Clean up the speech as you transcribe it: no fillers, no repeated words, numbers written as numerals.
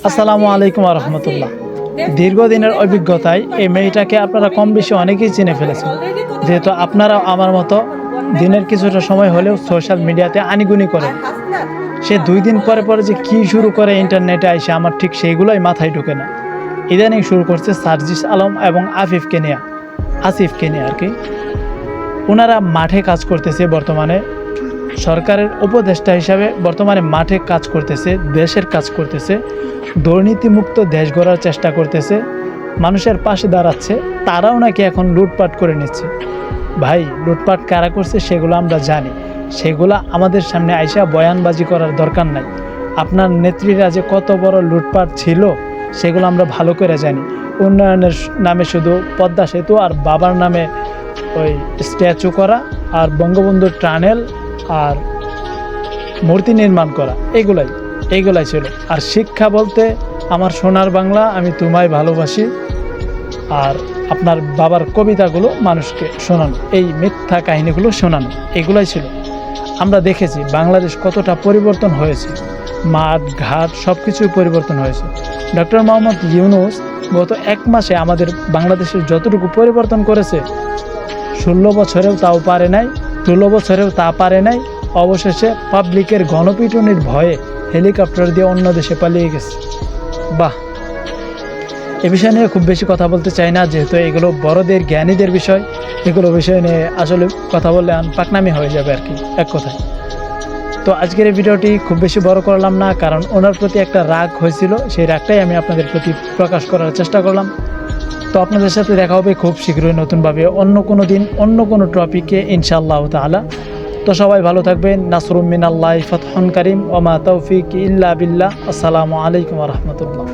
আসসালামু আলাইকুম রহমতুল্লাহ। দীর্ঘদিনের অভিজ্ঞতায় এই মেয়েটাকে আপনারা কম বেশি অনেকেই চিনে ফেলেছেন, যেহেতু আপনারা আমার মতো দিনের কিছুটা সময় হলেও সোশ্যাল মিডিয়াতে আনিগুনি করেন। সে 2 দিন পরে পরে যে কী শুরু করে ইন্টারনেটে আইসে আমার ঠিক সেইগুলোই মাথায় ঢুকে না। ইদানিং শুরু করছে সার্জিস আলম এবং আসিফকে নিয়ে আর কি। ওনারা মাঠে কাজ করতেছে, বর্তমানে সরকারের উপদেষ্টা হিসাবে বর্তমানে মাঠে কাজ করতেছে, দেশের কাজ করতেছে, দুর্নীতিমুক্ত দেশ গড়ার চেষ্টা করতেছে, মানুষের পাশে দাঁড়াচ্ছে। তারাও নাকি এখন লুটপাট করে নিচ্ছে। ভাই, লুটপাট কারা করছে সেগুলো আমরা জানি, সেগুলো আমাদের সামনে আইসা বয়ানবাজি করার দরকার নাই। আপনার নেত্রীরা যে কত বড় লুটপাট ছিল সেগুলো আমরা ভালো করে জানি। উন্নয়নের নামে শুধু পদ্মা সেতু আর বাবার নামে ওই স্ট্যাচু করা আর বঙ্গবন্ধুর টানেল আর মূর্তি নির্মাণ করা, এইগুলাই ছিল। আর শিক্ষা বলতে আমার সোনার বাংলা, আমি তোমায় ভালোবাসি, আর আপনার বাবার কবিতাগুলো মানুষকে শোনানো, এই মিথ্যা কাহিনীগুলো শোনানো, এগুলাই ছিল। আমরা দেখেছি বাংলাদেশ কতটা পরিবর্তন হয়েছে, মাঠ ঘাট সব কিছুই পরিবর্তন হয়েছে। ডক্টর মোহাম্মদ ইউনূস গত 1 মাসে আমাদের বাংলাদেশের যতটুকু পরিবর্তন করেছে, 16 বছরেও তাও পারে নাই, 16 বছরেও তা পারে নাই। অবশেষে পাবলিকের গণপিটুনির ভয়ে হেলিকপ্টার দিয়ে অন্য দেশে পালিয়ে গেছে। বাহ, এ বিষয় নিয়ে খুব বেশি কথা বলতে চাই না, যেহেতু এগুলো বড়দের জ্ঞানীদের বিষয়। এগুলো বিষয় নিয়ে আসলে কথা বললে পাকনামি হয়ে যাবে আর কি, এক কথায়। তো আজকের এই ভিডিওটি খুব বেশি বড় করলাম না, কারণ ওনার প্রতি একটা রাগ হয়েছিল, সেই রাগটাই আমি আপনাদের প্রতি প্রকাশ করার চেষ্টা করলাম। তো আপনাদের সাথে দেখা হবে খুব শীঘ্রই নতুনভাবে অন্য কোনো দিন অন্য কোনো টপিকে ইনশাআল্লাহ তাআলা। তো সবাই ভালো থাকবেন। নাসরুম মিনাল্লাহি ফাতহুন কারীম ওয়া মা তাওফীকি ইল্লা বিল্লাহ। আসসালামু আলাইকুম ওয়া রাহমাতুল্লাহ।